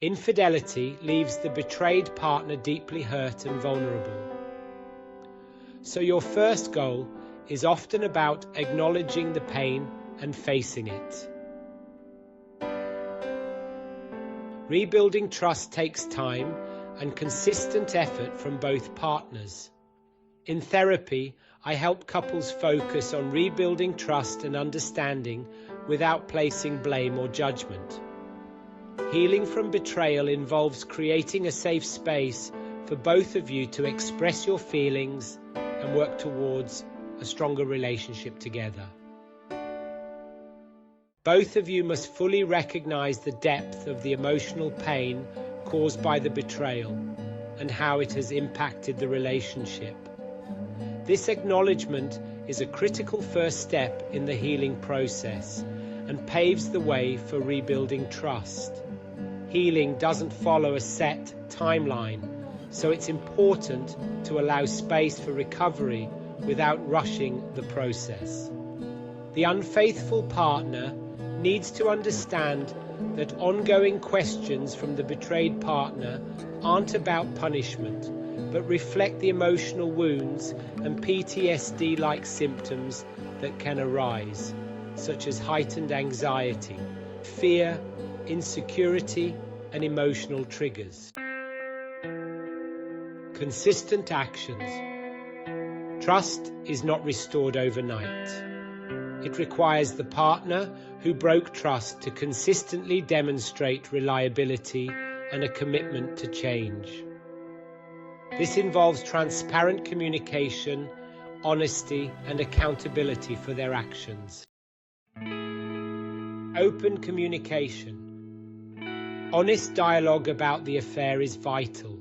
Infidelity leaves the betrayed partner deeply hurt and vulnerable. So your first goal is often about acknowledging the pain and facing it. Rebuilding trust takes time and consistent effort from both partners. In therapy, I help couples focus on rebuilding trust and understanding without placing blame or judgment. Healing from betrayal involves creating a safe space for both of you to express your feelings and work towards a stronger relationship together. Both of you must fully recognize the depth of the emotional pain caused by the betrayal and how it has impacted the relationship. This acknowledgement is a critical first step in the healing process and paves the way for rebuilding trust. Healing doesn't follow a set timeline, so it's important to allow space for recovery without rushing the process. The unfaithful partner needs to understand that ongoing questions from the betrayed partner aren't about punishment, but reflect the emotional wounds and PTSD-like symptoms that can arise, such as heightened anxiety, fear, insecurity, and emotional triggers. Consistent actions. Trust is not restored overnight. It requires the partner who broke trust to consistently demonstrate reliability and a commitment to change. This involves transparent communication, honesty, and accountability for their actions. Open communication. Honest dialogue about the affair is vital.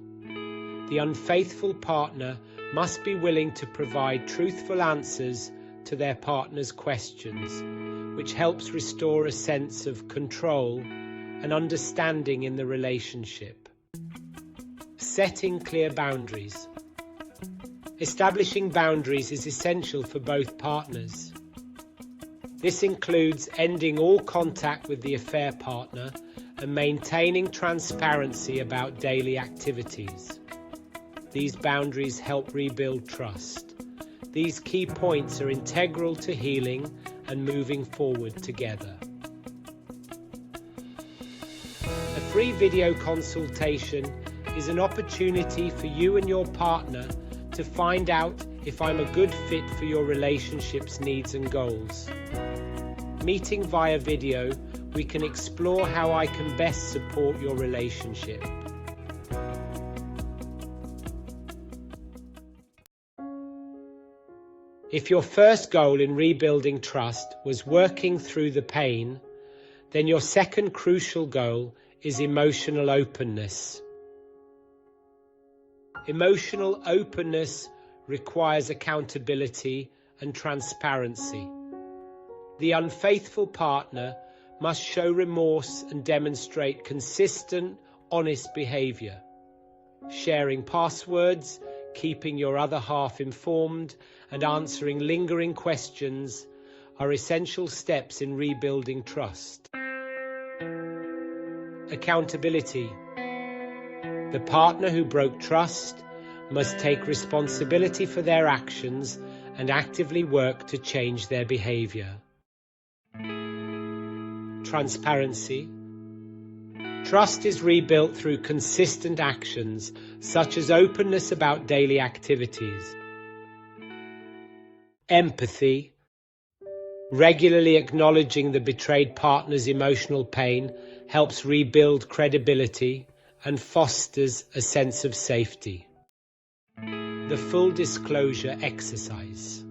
The unfaithful partner must be willing to provide truthful answers to their partner's questions, which helps restore a sense of control and understanding in the relationship. Setting clear boundaries. Establishing boundaries is essential for both partners. This includes ending all contact with the affair partner and maintaining transparency about daily activities. These boundaries help rebuild trust. These key points are integral to healing and moving forward together. A free video consultation is an opportunity for you and your partner to find out if I'm a good fit for your relationship's needs and goals. Meeting via video, we can explore how I can best support your relationship. If your first goal in rebuilding trust was working through the pain, then your second crucial goal is emotional openness. Emotional openness requires accountability and transparency. The unfaithful partner must show remorse and demonstrate consistent, honest behavior. Sharing passwords, keeping your other half informed, and answering lingering questions are essential steps in rebuilding trust. Accountability. The partner who broke trust must take responsibility for their actions and actively work to change their behavior. Transparency. Trust is rebuilt through consistent actions, such as openness about daily activities. Empathy. Regularly acknowledging the betrayed partner's emotional pain helps rebuild credibility and fosters a sense of safety. The full disclosure exercise.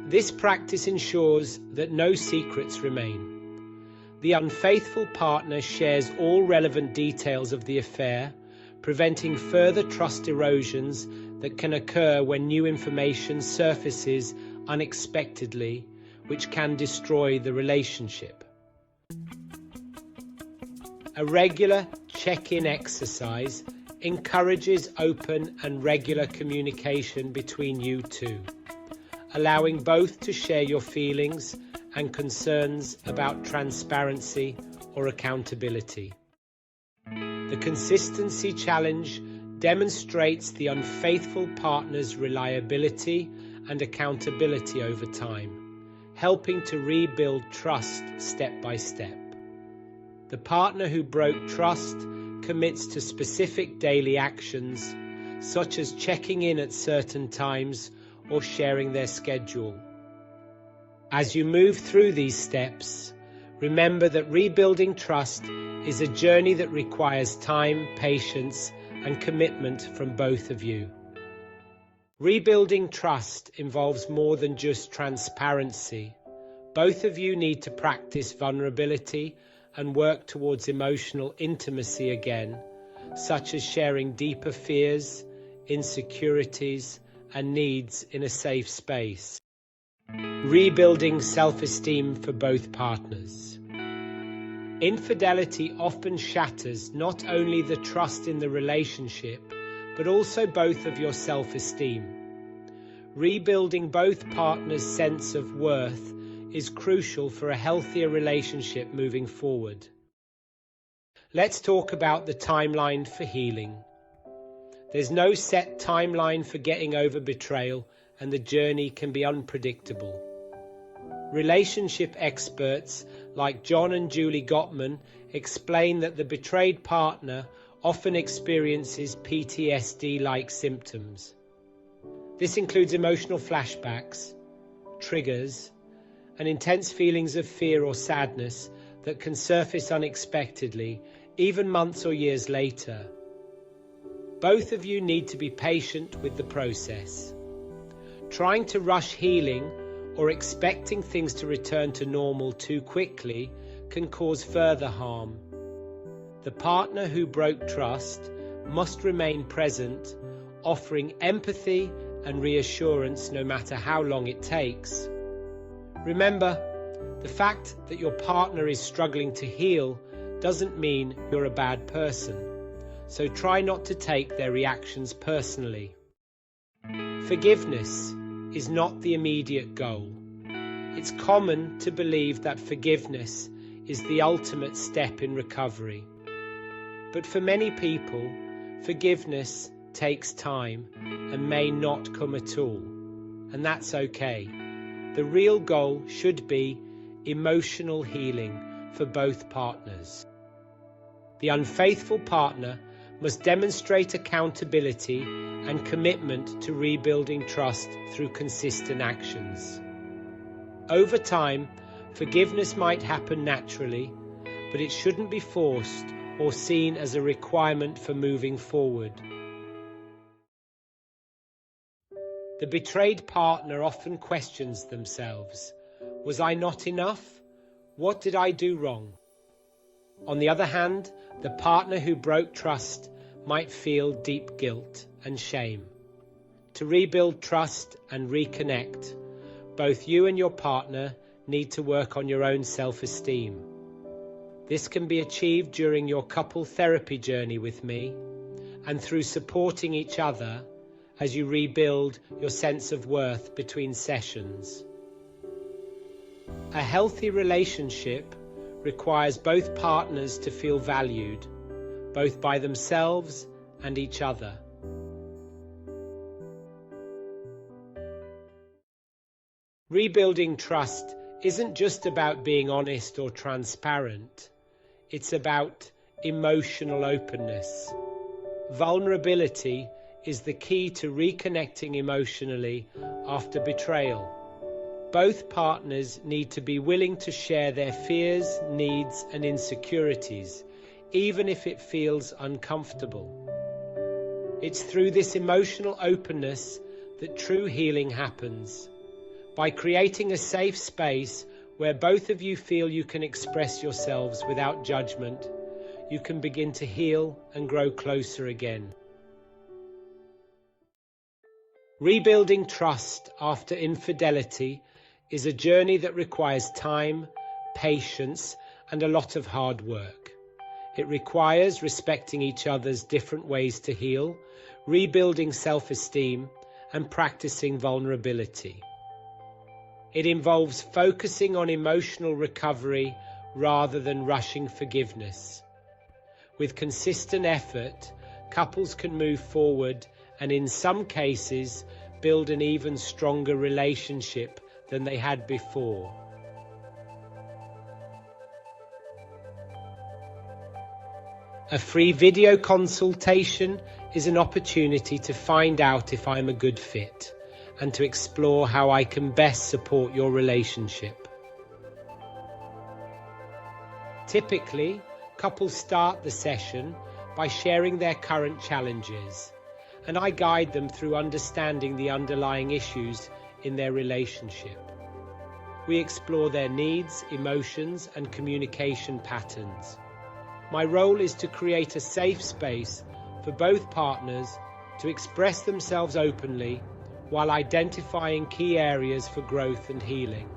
This practice ensures that no secrets remain. The unfaithful partner shares all relevant details of the affair, preventing further trust erosions that can occur when new information surfaces unexpectedly, which can destroy the relationship. A regular check-in exercise encourages open and regular communication between you two, allowing both to share your feelings and concerns about transparency or accountability. The consistency challenge demonstrates the unfaithful partner's reliability and accountability over time, helping to rebuild trust step by step. The partner who broke trust commits to specific daily actions, such as checking in at certain times or sharing their schedule. As you move through these steps, remember that rebuilding trust is a journey that requires time, patience, and commitment from both of you. Rebuilding trust involves more than just transparency. Both of you need to practice vulnerability and work towards emotional intimacy again, such as sharing deeper fears, insecurities, and needs in a safe space. Rebuilding self-esteem for both partners. Infidelity often shatters not only the trust in the relationship, but also both of your self-esteem. Rebuilding both partners' sense of worth is crucial for a healthier relationship moving forward. Let's talk about the timeline for healing. There's no set timeline for getting over betrayal, and the journey can be unpredictable. Relationship experts like John and Julie Gottman explain that the betrayed partner often experiences PTSD-like symptoms. This includes emotional flashbacks, triggers, and intense feelings of fear or sadness that can surface unexpectedly, even months or years later. Both of you need to be patient with the process. Trying to rush healing or expecting things to return to normal too quickly can cause further harm. The partner who broke trust must remain present, offering empathy and reassurance no matter how long it takes. Remember, the fact that your partner is struggling to heal doesn't mean you're a bad person, so try not to take their reactions personally. Forgiveness is not the immediate goal. It's common to believe that forgiveness is the ultimate step in recovery. But for many people, forgiveness takes time and may not come at all, and that's okay. The real goal should be emotional healing for both partners. The unfaithful partner must demonstrate accountability and commitment to rebuilding trust through consistent actions. Over time, forgiveness might happen naturally, but it shouldn't be forced or seen as a requirement for moving forward. The betrayed partner often questions themselves. Was I not enough? What did I do wrong? On the other hand, the partner who broke trust might feel deep guilt and shame. To rebuild trust and reconnect, both you and your partner need to work on your own self-esteem. This can be achieved during your couple therapy journey with me and through supporting each other as you rebuild your sense of worth between sessions. A healthy relationship requires both partners to feel valued, both by themselves and each other. Rebuilding trust isn't just about being honest or transparent. It's about emotional openness. Vulnerability is the key to reconnecting emotionally after betrayal. Both partners need to be willing to share their fears, needs, and insecurities, even if it feels uncomfortable. It's through this emotional openness that true healing happens. By creating a safe space where both of you feel you can express yourselves without judgment, you can begin to heal and grow closer again. Rebuilding trust after infidelity is a journey that requires time, patience, and a lot of hard work. It requires respecting each other's different ways to heal, rebuilding self-esteem, and practicing vulnerability. It involves focusing on emotional recovery rather than rushing forgiveness. With consistent effort, couples can move forward and in some cases build an even stronger relationship than they had before. A free video consultation is an opportunity to find out if I'm a good fit and to explore how I can best support your relationship. Typically, couples start the session by sharing their current challenges, and I guide them through understanding the underlying issues in their relationship. We explore their needs, emotions, and communication patterns. My role is to create a safe space for both partners to express themselves openly while identifying key areas for growth and healing.